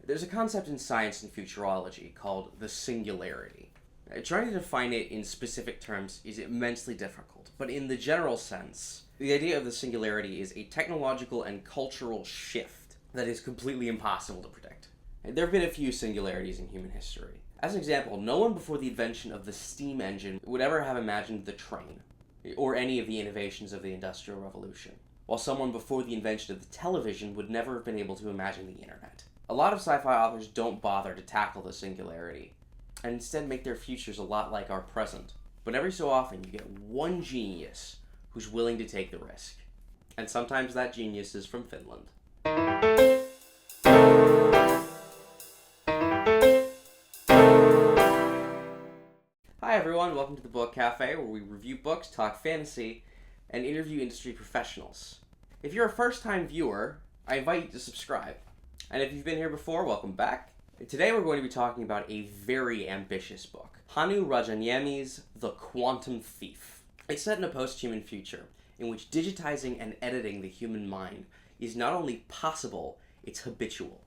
There's a concept in science and futurology called the singularity. Trying to define it in specific terms is immensely difficult, but in the general sense, the idea of the singularity is a technological and cultural shift that is completely impossible to predict. There have been a few singularities in human history. As an example, no one before the invention of the steam engine would ever have imagined the train, or any of the innovations of the Industrial Revolution, while someone before the invention of the television would never have been able to imagine the internet. A lot of sci-fi authors don't bother to tackle the singularity, and instead make their futures a lot like our present. But every so often you get one genius who's willing to take the risk. And sometimes that genius is from Finland. Hi everyone, welcome to the Book Cafe, where we review books, talk fantasy, and interview industry professionals. If you're a first-time viewer, I invite you to subscribe. And if you've been here before, welcome back. Today we're going to be talking about a very ambitious book, Hannu Rajaniemi's The Quantum Thief. It's set in a post-human future, in which digitizing and editing the human mind is not only possible, it's habitual.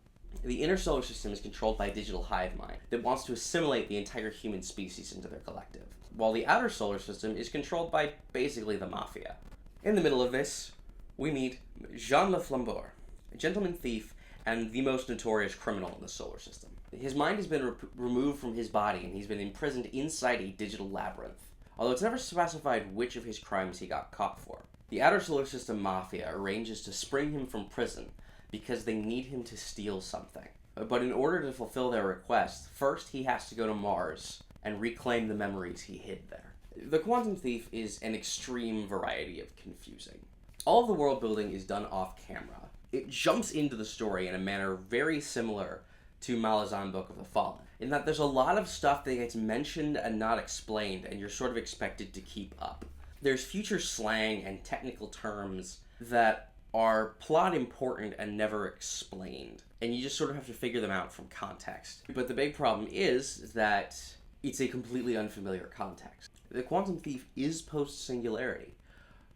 The inner solar system is controlled by a digital hive mind that wants to assimilate the entire human species into their collective, while the outer solar system is controlled by basically the mafia. In the middle of this, we meet Jean Le Flambeur, a gentleman thief and the most notorious criminal in the solar system. His mind has been removed from his body and he's been imprisoned inside a digital labyrinth, although it's never specified which of his crimes he got caught for. The outer solar system mafia arranges to spring him from prison because they need him to steal something. But in order to fulfill their request, first he has to go to Mars and reclaim the memories he hid there. The Quantum Thief is an extreme variety of confusing. All of the world building is done off camera. It jumps into the story in a manner very similar to Malazan Book of the Fallen, in that there's a lot of stuff that gets mentioned and not explained, and you're sort of expected to keep up. There's future slang and technical terms that are plot important and never explained, and you just sort of have to figure them out from context. But the big problem is that it's a completely unfamiliar context. The Quantum Thief is post-singularity,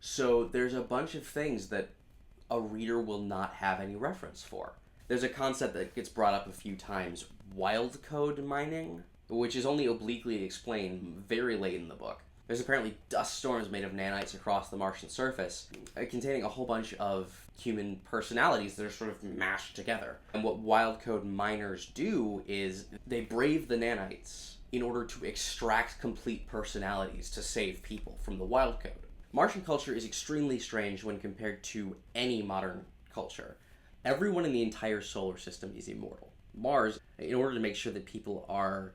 so there's a bunch of things that a reader will not have any reference for. There's a concept that gets brought up a few times, wild code mining, which is only obliquely explained very late in the book. There's apparently dust storms made of nanites across the Martian surface, containing a whole bunch of human personalities that are sort of mashed together. And what wild code miners do is they brave the nanites in order to extract complete personalities to save people from the wild code. Martian culture is extremely strange when compared to any modern culture. Everyone in the entire solar system is immortal. Mars, in order to make sure that people are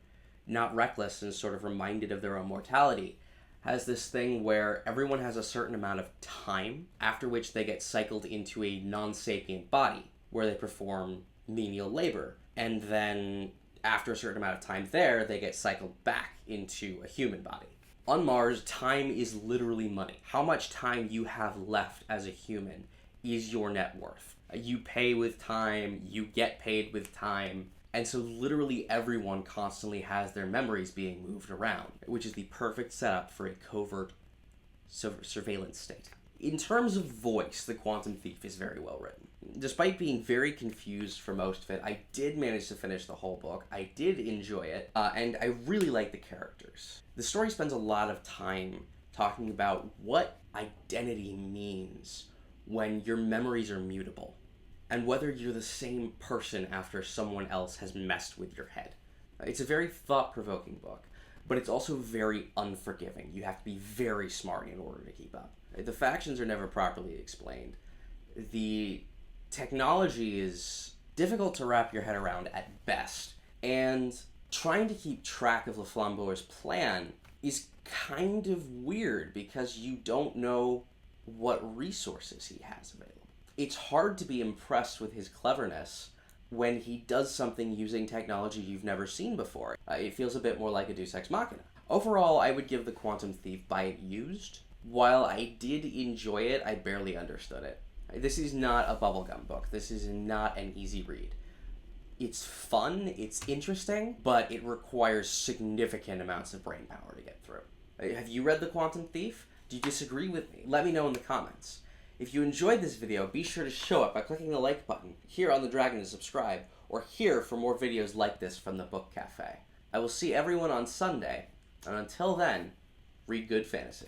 not reckless and sort of reminded of their own mortality, has this thing where everyone has a certain amount of time, after which they get cycled into a non-sapient body, where they perform menial labor. And then, after a certain amount of time there, they get cycled back into a human body. On Mars, time is literally money. How much time you have left as a human is your net worth. You pay with time, you get paid with time, and so literally everyone constantly has their memories being moved around, which is the perfect setup for a covert surveillance state. In terms of voice, The Quantum Thief is very well written. Despite being very confused for most of it, I did manage to finish the whole book. I did enjoy it, and I really like the characters. The story spends a lot of time talking about what identity means when your memories are mutable, and whether you're the same person after someone else has messed with your head. It's a very thought-provoking book, but it's also very unforgiving. You have to be very smart in order to keep up. The factions are never properly explained. The technology is difficult to wrap your head around at best, and trying to keep track of Le Flambeur's plan is kind of weird because you don't know what resources he has available. It's hard to be impressed with his cleverness when he does something using technology you've never seen before. It feels a bit more like a Deus Ex Machina. Overall, I would give The Quantum Thief by it used. While I did enjoy it, I barely understood it. This is not a bubblegum book. This is not an easy read. It's fun, it's interesting, but it requires significant amounts of brain power to get through. Have you read The Quantum Thief? Do you disagree with me? Let me know in the comments. If you enjoyed this video, be sure to show it by clicking the like button here on the dragon to subscribe, or here for more videos like this from the Book Cafe. I will see everyone on Sunday, and until then, read good fantasy.